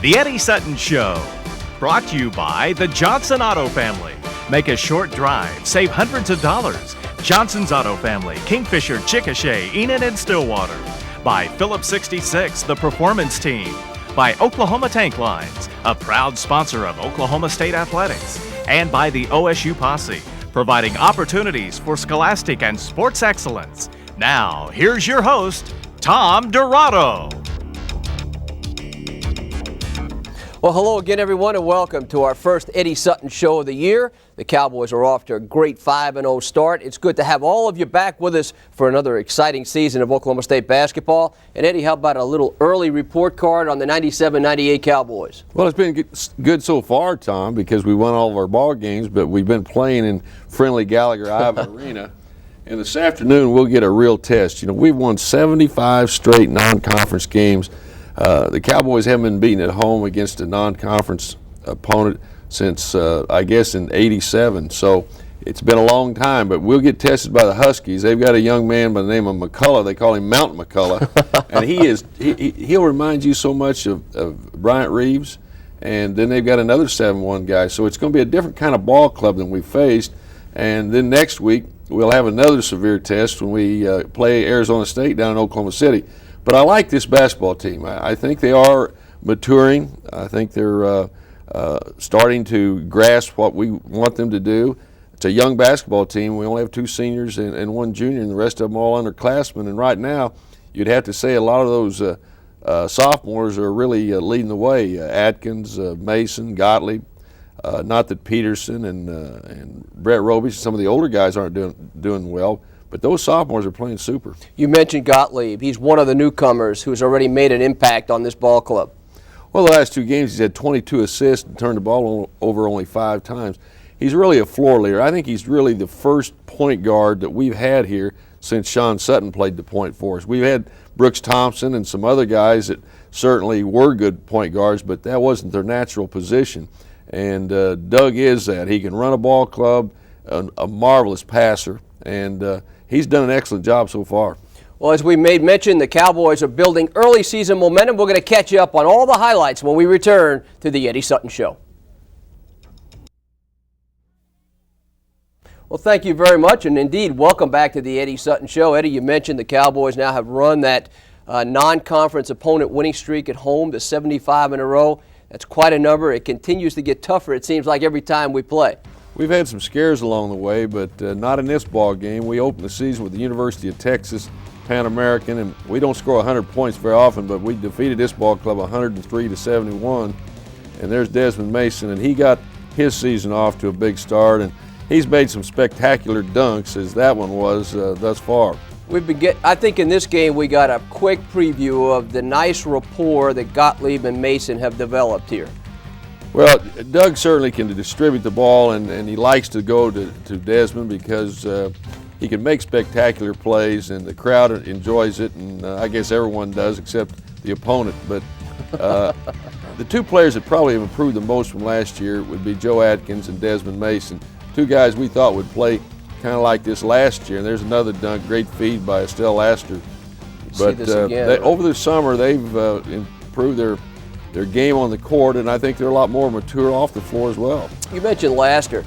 The Eddie Sutton Show, brought to you by the Johnson Auto Family. Make a short drive, save hundreds of dollars. Johnson's Auto Family, Kingfisher, Chickasha, Enid, and Stillwater. By Phillips 66, the Performance Team. By Oklahoma Tank Lines, a proud sponsor of Oklahoma State Athletics. And by the OSU Posse, providing opportunities for scholastic and sports excellence. Now, here's your host, Tom Dirato. Well, hello again, everyone, and welcome to our first Eddie Sutton Show of the year. The Cowboys are off to a great 5-0 start. It's good to have all of you back with us for another exciting season of Oklahoma State basketball. And, Eddie, how about a little early report card on the 97-98 Cowboys? Well, it's been good so far, Tom, because we won all of our ball games, but we've been playing in friendly Gallagher-Iba Arena. And this afternoon, we'll get a real test. You know, we've won 75 straight non-conference games. The Cowboys haven't been beaten at home against a non-conference opponent since, I guess, in '87. So it's been a long time, but we'll get tested by the Huskies. They've got a young man by the name of McCullough. They call him Mountain McCullough. And he'll remind you so much of Bryant Reeves. And then they've got another 7-1 guy. So it's going to be a different kind of ball club than we faced. And then next week, we'll have another severe test when we play Arizona State down in Oklahoma City. But I like this basketball team. I think they are maturing. I think they're starting to grasp what we want them to do. It's a young basketball team. We only have 2 seniors and 1 junior, and the rest of them all underclassmen. And right now, you'd have to say a lot of those sophomores are really leading the way. Atkins, Mason, Gottlieb. Not that Peterson and Brett Robish, some of the older guys aren't doing well. But those sophomores are playing super. You mentioned Gottlieb. He's one of the newcomers who's already made an impact on this ball club. Well, the last 2 games he's had 22 assists and turned the ball over only 5 times. He's really a floor leader. I think he's really the first point guard that we've had here since Sean Sutton played the point for us. We've had Brooks Thompson and some other guys that certainly were good point guards, but that wasn't their natural position. And Doug is that. He can run a ball club, a marvelous passer, and he's done an excellent job so far. Well, as we made mention, the Cowboys are building early season momentum. We're going to catch you up on all the highlights when we return to the Eddie Sutton Show. Well, thank you very much, and indeed, welcome back to the Eddie Sutton Show. Eddie, you mentioned the Cowboys now have run that non-conference opponent winning streak at home to 75 in a row. That's quite a number. It continues to get tougher, it seems like, every time we play. We've had some scares along the way, but not in this ball game. We opened the season with the University of Texas Pan American, and we don't score 100 points very often, but we defeated this ball club 103-71. And there's Desmond Mason, and he got his season off to a big start, and he's made some spectacular dunks, as that one was thus far. I think in this game we got a quick preview of the nice rapport that Gottlieb and Mason have developed here. Well, Doug certainly can distribute the ball, and he likes to go to Desmond because he can make spectacular plays, and the crowd enjoys it, and I guess everyone does except the opponent. But the 2 players that probably have improved the most from last year would be Joe Atkins and Desmond Mason, 2 guys we thought would play kind of like this last year. And there's another dunk, great feed by Estelle Laster. But over the summer, they've improved their game on the court, and I think they're a lot more mature off the floor as well. You mentioned Laster,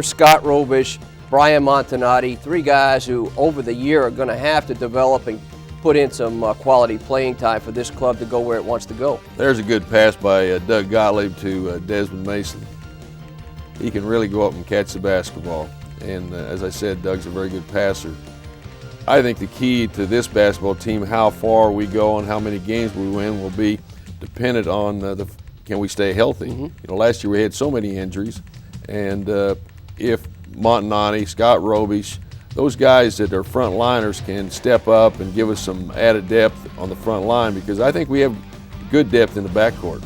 Scott Robish, Brian Montanati, 3 guys who over the year are going to have to develop and put in some quality playing time for this club to go where it wants to go. There's a good pass by Doug Gottlieb to Desmond Mason. He can really go up and catch the basketball, and as I said, Doug's a very good passer. I think the key to this basketball team, how far we go and how many games we win, will be dependent on can we stay healthy. You know, last year we had so many injuries, and if Montanati, Scott Robish, those guys that are front liners can step up and give us some added depth on the front line, because I think we have good depth in the backcourt.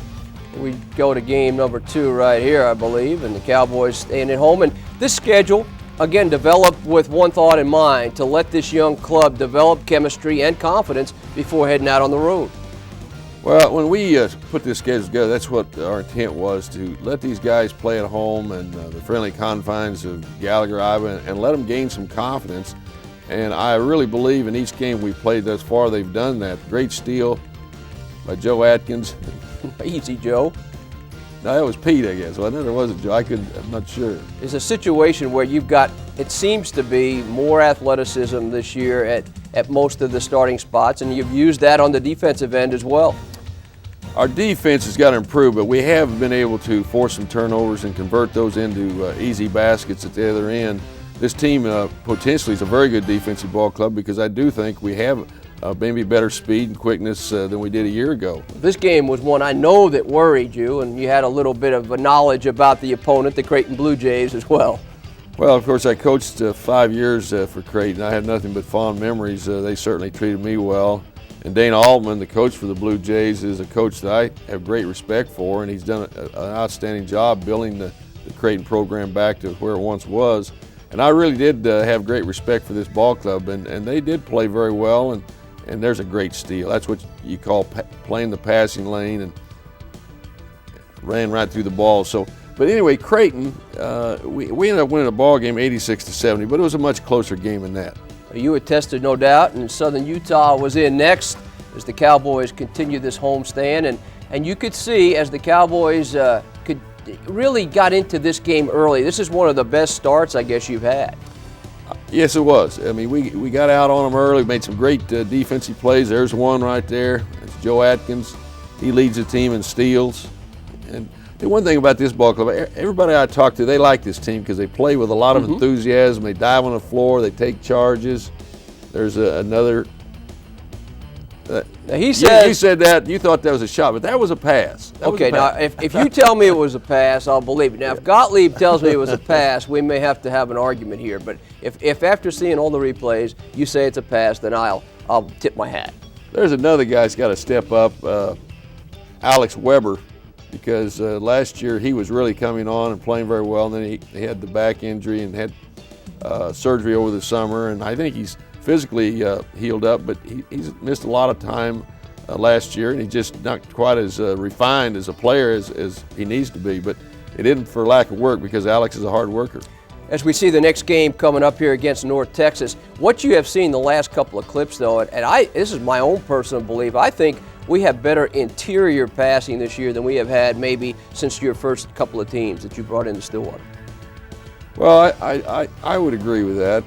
We go to game number 2 right here, I believe, and the Cowboys staying at home. And this schedule, again, developed with one thought in mind, to let this young club develop chemistry and confidence before heading out on the road. Well, when we put this schedule together, that's what our intent was, to let these guys play at home and the friendly confines of Gallagher-Iba and let them gain some confidence. And I really believe in each game we've played thus far, they've done that. Great steal by Joe Atkins. Easy, Joe. No, that was Pete, I guess. Well, there wasn't Joe. I'm not sure. It's a situation where you've got, it seems to be, more athleticism this year at most of the starting spots, and you've used that on the defensive end as well. Our defense has got to improve, but we have been able to force some turnovers and convert those into easy baskets at the other end. This team potentially is a very good defensive ball club because I do think we have maybe better speed and quickness than we did a year ago. This game was one I know that worried you, and you had a little bit of a knowledge about the opponent, the Creighton Blue Jays, as well. Well, of course, I coached 5 years for Creighton. I have nothing but fond memories. They certainly treated me well. And Dana Altman, the coach for the Blue Jays, is a coach that I have great respect for, and he's done an outstanding job building the Creighton program back to where it once was. And I really did have great respect for this ball club, and they did play very well, and there's a great steal. That's what you call playing the passing lane, and ran right through the ball. So, but anyway, Creighton, we ended up winning a ball game 86-70, but it was a much closer game than that. You were tested, no doubt, and Southern Utah was in next as the Cowboys continued this homestand, and you could see as the Cowboys really got into this game early. This is one of the best starts I guess you've had. Yes, it was. I mean, we got out on them early, made some great defensive plays. There's one right there. It's Joe Atkins. He leads the team in steals. And the one thing about this ball club, everybody I talk to, they like this team because they play with a lot of enthusiasm. They dive on the floor. They take charges. There's another. Now he said, you said that. You thought that was a shot, but that was a pass. Okay, now if you tell me it was a pass, I'll believe it. Now, if Gottlieb tells me it was a pass, we may have to have an argument here. But if after seeing all the replays, you say it's a pass, then I'll tip my hat. There's another guy that's got to step up, Alex Weber, because last year he was really coming on and playing very well, and then he had the back injury and had surgery over the summer, and I think he's physically healed up, but he's missed a lot of time last year, and he's just not quite as refined as a player as he needs to be. But it isn't for lack of work because Alex is a hard worker. As we see the next game coming up here against North Texas, what you have seen the last couple of clips, though, and this is my own personal belief, I think we have better interior passing this year than we have had maybe since your first couple of teams that you brought into Stillwater. Well, I would agree with that.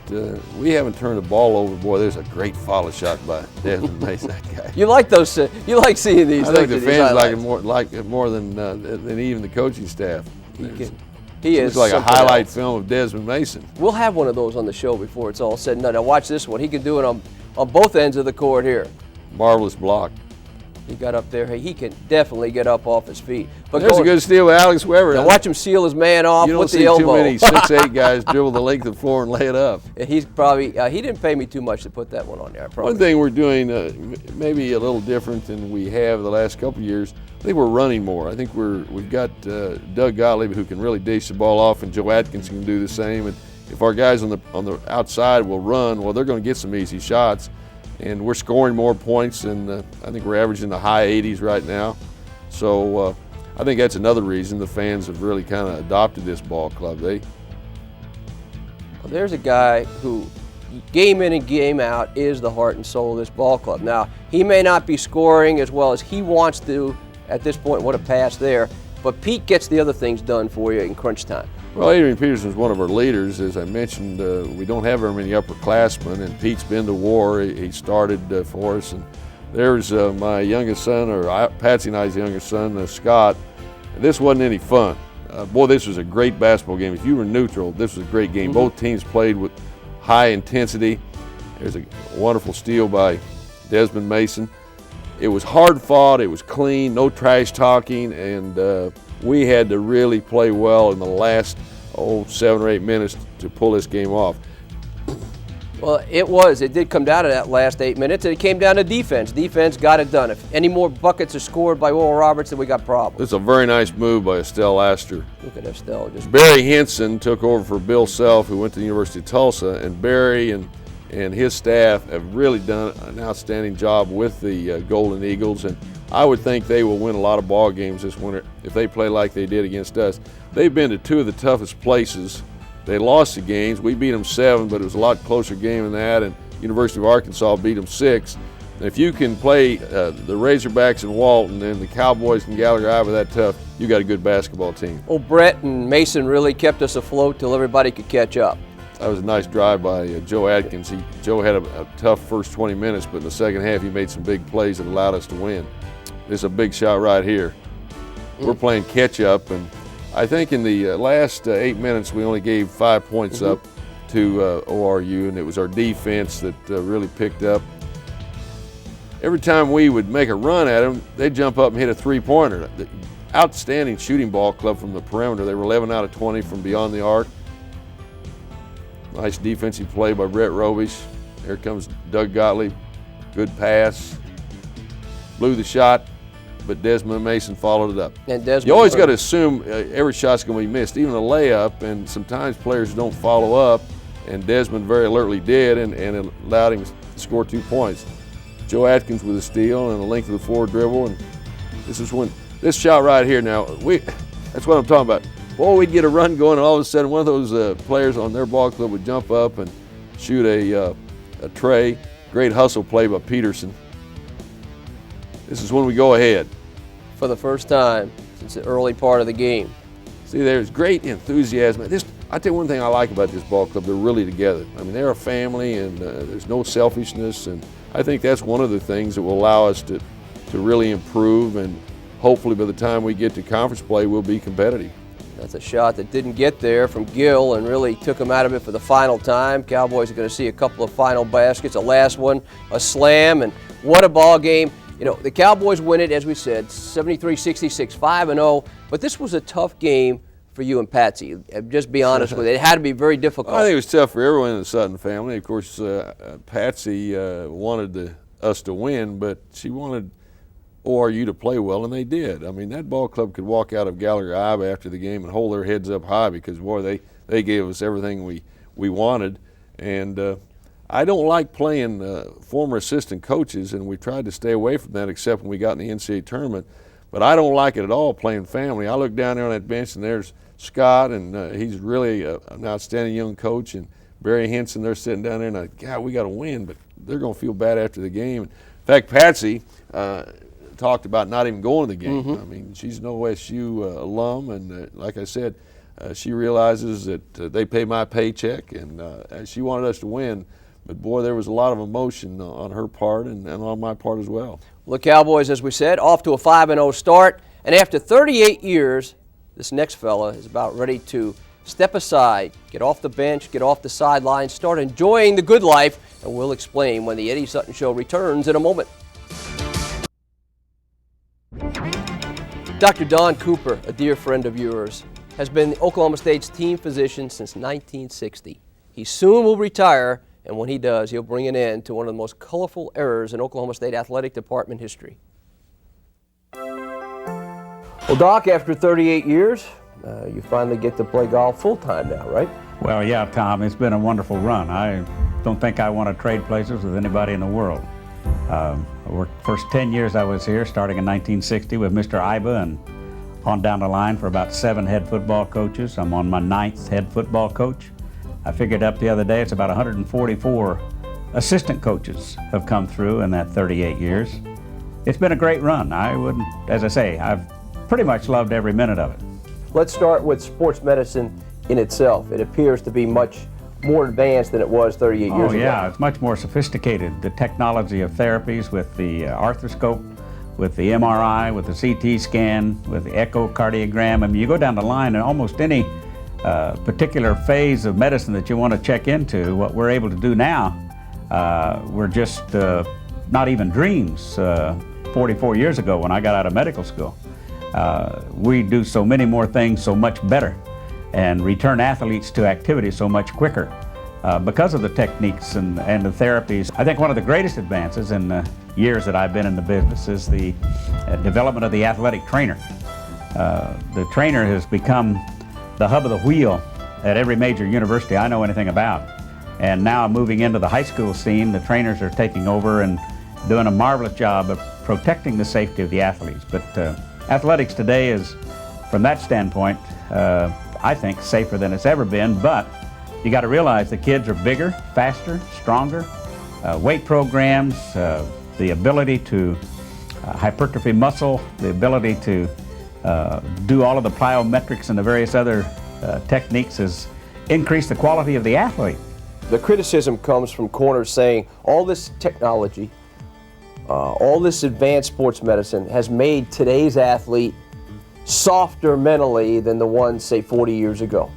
We haven't turned the ball over. Boy, there's a great follow shot by Desmond Mason, that guy. You like those? You like seeing these? I think the fans like it more than even the coaching staff. He is like a highlight film of Desmond Mason. We'll have one of those on the show before it's all said and done. Now watch this one. He can do it on both ends of the court here. Marvelous block. He got up there. He can definitely get up off his feet. But there's a good steal with Alex Weber. Now watch him seal his man off with the elbow. You don't see too many 6'8" guys dribble the length of the floor and lay it up. He's probably he didn't pay me too much to put that one on there. One thing we're doing maybe a little different than we have the last couple of years. I think we're running more. I think we've got Doug Gottlieb who can really dish the ball off, and Joe Atkins can do the same. And if our guys on the outside will run, well, they're going to get some easy shots. And we're scoring more points, and I think we're averaging the high 80s right now. So I think that's another reason the fans have really kind of adopted this ball club. Well, there's a guy who, game in and game out, is the heart and soul of this ball club. Now, he may not be scoring as well as he wants to at this point. What a pass there. But Pete gets the other things done for you in crunch time. Well, Adrian Peterson is one of our leaders. As I mentioned, we don't have very many upperclassmen, and Pete's been to war. He started for us. And there's my youngest son, or Patsy and I's youngest son, Scott. This wasn't any fun. Boy, this was a great basketball game. If you were neutral, this was a great game. Both teams played with high intensity. There's a wonderful steal by Desmond Mason. It was hard fought, it was clean, no trash talking, and we had to really play well in the last 7 or 8 minutes to pull this game off. Well, it did come down to that last 8 minutes, and it came down to defense. Defense got it done. If any more buckets are scored by Oral Roberts, then we got problems. This is a very nice move by Estelle Astor. Look at Estelle. Barry Henson took over for Bill Self, who went to the University of Tulsa, and Barry and his staff have really done an outstanding job with the Golden Eagles, and I would think they will win a lot of ball games this winter if they play like they did against us. They've been to 2 of the toughest places. They lost the games. We beat them 7, but it was a lot closer game than that, and University of Arkansas beat them 6. If you can play the Razorbacks in Walton and the Cowboys in Gallagher, Iowa that tough, you got a good basketball team. Well, Brett and Mason really kept us afloat till everybody could catch up. That was a nice drive by Joe Atkins. Joe had a tough first 20 minutes, but in the second half he made some big plays that allowed us to win. This is a big shot right here. We're playing catch up, and I think in the last 8 minutes we only gave 5 points up to ORU, and it was our defense that really picked up. Every time we would make a run at them, they'd jump up and hit a three-pointer. The outstanding shooting ball club from the perimeter. They were 11 out of 20 from beyond the arc. Nice defensive play by Brett Robish. Here comes Doug Gottlieb. Good pass. Blew the shot, but Desmond Mason followed it up. And Desmond, you always got to assume every shot's going to be missed, even a layup, and sometimes players don't follow up, and Desmond very alertly did, and it allowed him to score 2 points. Joe Atkins with a steal and a length of the forward dribble, and this shot right here now, that's what I'm talking about. Boy, we'd get a run going, and all of a sudden one of those players on their ball club would jump up and shoot a tray. Great hustle play by Peterson. This is when we go ahead. For the first time since the early part of the game. See, there's great enthusiasm. I tell you one thing I like about this ball club, they're really together. I mean, they're a family, and there's no selfishness, and I think that's one of the things that will allow us to really improve, and hopefully by the time we get to conference play, we'll be competitive. That's a shot that didn't get there from Gill and really took him out of it for the final time. Cowboys are going to see a couple of final baskets, a last one, a slam, and what a ball game. You know, the Cowboys win it, as we said, 73-66, 5-0, but this was a tough game for you and Patsy. Just be honest with it. It had to be very difficult. I think it was tough for everyone in the Sutton family. Of course, Patsy wanted us to win, but she wanted ORU to play well, and they did. I mean, that ball club could walk out of Gallagher Iowa after the game and hold their heads up high because, boy, they gave us everything we wanted. And I don't like playing former assistant coaches, and we tried to stay away from that except when we got in the NCAA tournament. But I don't like it at all playing family. I look down there on that bench, and there's Scott, and he's really an outstanding young coach, and Barry Henson, they're sitting down there, and God, we got to win, but they're going to feel bad after the game. In fact, Patsy talked about not even going to the game. I mean, she's an OSU alum, and like I said, she realizes that they pay my paycheck, and she wanted us to win. But, boy, there was a lot of emotion on her part and on my part as well. Well, the Cowboys, as we said, off to a 5-0 start. And after 38 years, this next fella is about ready to step aside, get off the bench, get off the sidelines, start enjoying the good life. And we'll explain when the Eddie Sutton Show returns in a moment. Dr. Don Cooper, a dear friend of yours, has been Oklahoma State's team physician since 1960. He soon will retire, and when he does, he'll bring an end to one of the most colorful eras in Oklahoma State athletic department history. Well, Doc, after 38 years, you finally get to play golf full-time now, right? Well, yeah, Tom, it's been a wonderful run. I don't think I want to trade places with anybody in the world. I worked the first 10 years I was here, starting in 1960 with Mr. Iba, and on down the line for about 7 head football coaches. I'm on my 9th head football coach. I figured up the other day, it's about 144 assistant coaches have come through in that 38 years. It's been a great run. I wouldn't, as I say, I've pretty much loved every minute of it. Let's start with sports medicine in itself. It appears to be much more advanced than it was 38 years ago. Oh yeah, it's much more sophisticated. The technology of therapies with the arthroscope, with the MRI, with the CT scan, with the echocardiogram. I mean, you go down the line and almost any particular phase of medicine that you want to check into, what we're able to do now, we're just not even dreams 44 years ago when I got out of medical school. We do so many more things so much better and return athletes to activity so much quicker because of the techniques and the therapies. I think one of the greatest advances in the years that I've been in the business is the development of the athletic trainer. The trainer has become the hub of the wheel at every major university I know anything about. And now moving into the high school scene, the trainers are taking over and doing a marvelous job of protecting the safety of the athletes. But athletics today is, from that standpoint, I think safer than it's ever been, but you got to realize the kids are bigger, faster, stronger, weight programs, the ability to hypertrophy muscle, the ability to do all of the plyometrics and the various other techniques has increased the quality of the athlete. The criticism comes from corners saying all this technology, all this advanced sports medicine has made today's athlete softer mentally than the ones, say, 40 years ago.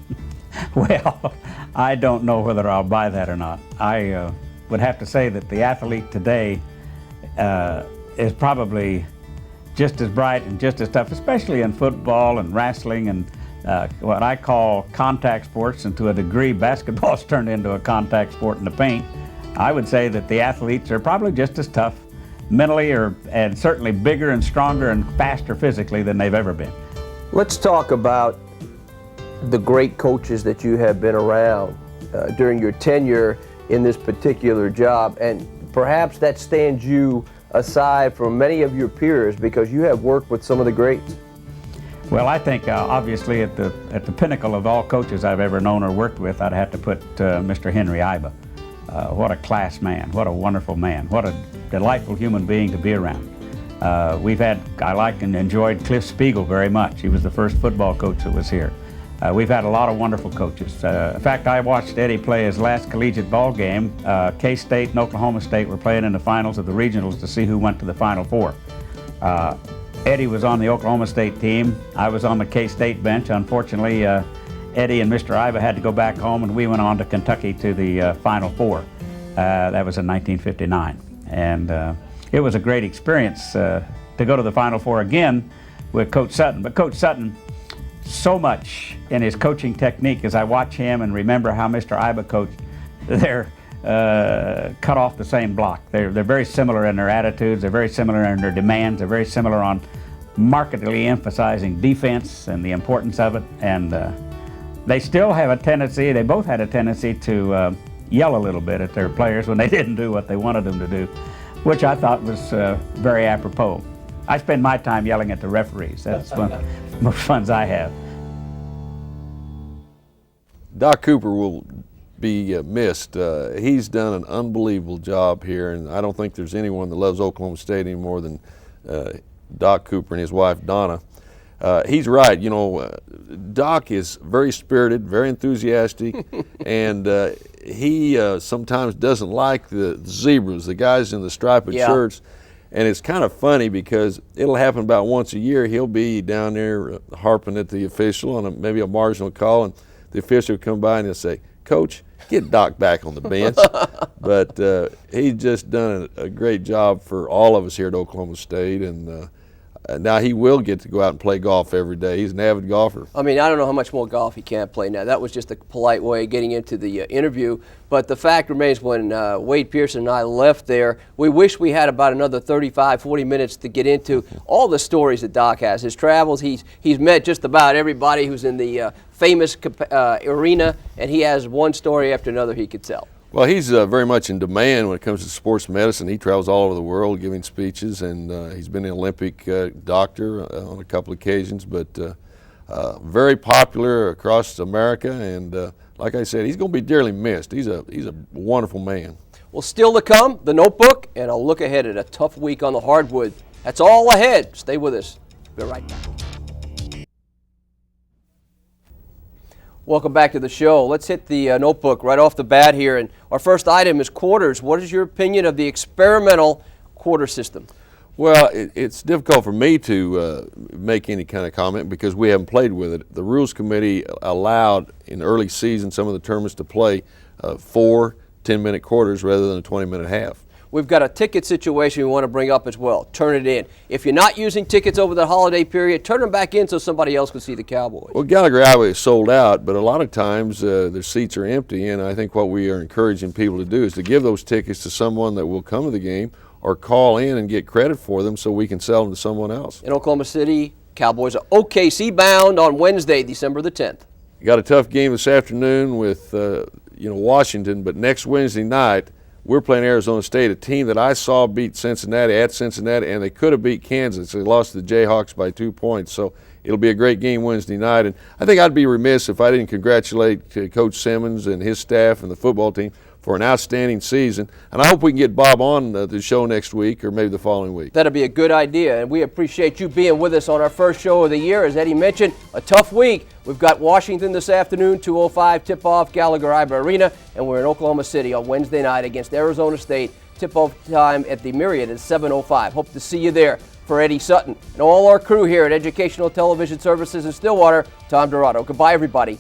Well, I don't know whether I'll buy that or not. I would have to say that the athlete today is probably just as bright and just as tough, especially in football and wrestling and what I call contact sports, and to a degree basketball's turned into a contact sport in the paint. I would say that the athletes are probably just as tough mentally and certainly bigger and stronger and faster physically than they've ever been. Let's talk about the great coaches that you have been around during your tenure in this particular job, and perhaps that stands you aside from many of your peers because you have worked with some of the greats. Well, I think obviously at the pinnacle of all coaches I've ever known or worked with, I'd have to put Mr. Henry Iba. What a class man, what a wonderful man, what a delightful human being to be around. I liked and enjoyed Cliff Spiegel very much. He was the first football coach that was here. We've had a lot of wonderful coaches. In fact, I watched Eddie play his last collegiate ball game. K-State and Oklahoma State were playing in the finals of the regionals to see who went to the Final Four. Eddie was on the Oklahoma State team. I was on the K-State bench. Unfortunately, Eddie and Mr. Iba had to go back home, and we went on to Kentucky to the Final Four. That was in 1959. And it was a great experience to go to the Final Four again with Coach Sutton. But Coach Sutton, so much in his coaching technique, as I watch him and remember how Mr. Iba coached, they're cut off the same block. They're very similar in their attitudes, they're very similar in their demands, they're very similar on markedly emphasizing defense and the importance of it. And they still have a tendency, they both had a tendency to yell a little bit at their players when they didn't do what they wanted them to do, which I thought was very apropos. I spend my time yelling at the referees. That's one of the most funs I have. Doc Cooper will be missed. He's done an unbelievable job here, and I don't think there's anyone that loves Oklahoma State any more than Doc Cooper and his wife Donna. He's right. You know, Doc is very spirited, very enthusiastic, and he sometimes doesn't like the zebras, the guys in the striped shirts. And it's kind of funny because it'll happen about once a year. He'll be down there harping at the official on maybe a marginal call, and the official will come by and he'll say, "Coach, get Doc back on the bench." But he's just done a great job for all of us here at Oklahoma State, and now he will get to go out and play golf every day. He's an avid golfer. I mean, I don't know how much more golf he can't play now. That was just a polite way of getting into the interview. But the fact remains, when Wade Pearson and I left there, we wish we had about another 35, 40 minutes to get into all the stories that Doc has. His travels, he's met just about everybody who's in the famous arena, and he has one story after another he could tell. Well, he's very much in demand when it comes to sports medicine. He travels all over the world giving speeches, and he's been an Olympic doctor on a couple of occasions, but very popular across America. And like I said, he's going to be dearly missed. He's a wonderful man. Well, still to come, the Notebook, and a look ahead at a tough week on the hardwood. That's all ahead. Stay with us. Be right back. Welcome back to the show. Let's hit the Notebook right off the bat here. And our first item is quarters. What is your opinion of the experimental quarter system? Well, it's difficult for me to make any kind of comment because we haven't played with it. The Rules Committee allowed in the early season some of the tournaments to play 4 10-minute quarters rather than a 20-minute half. We've got a ticket situation we want to bring up as well. Turn it in. If you're not using tickets over the holiday period, turn them back in so somebody else can see the Cowboys. Well, Gallagher, Iowa is sold out, but a lot of times their seats are empty, and I think what we are encouraging people to do is to give those tickets to someone that will come to the game or call in and get credit for them so we can sell them to someone else. In Oklahoma City, Cowboys are OKC bound on Wednesday, December the 10th. You got a tough game this afternoon with Washington, but next Wednesday night, we're playing Arizona State, a team that I saw beat Cincinnati at Cincinnati, and they could have beat Kansas. They lost to the Jayhawks by 2 points, so it'll be a great game Wednesday night. And I think I'd be remiss if I didn't congratulate Coach Simmons and his staff and the football team for an outstanding season. And I hope we can get Bob on the show next week or maybe the following week. That'll be a good idea, and we appreciate you being with us on our first show of the year. As Eddie mentioned, a tough week. We've got Washington this afternoon, 2:05 tip-off, Gallagher-Iba Arena, and we're in Oklahoma City on Wednesday night against Arizona State. Tip-off time at the Myriad is 7:05. Hope to see you there. For Eddie Sutton and all our crew here at Educational Television Services in Stillwater, Tom Dirato. Goodbye, everybody.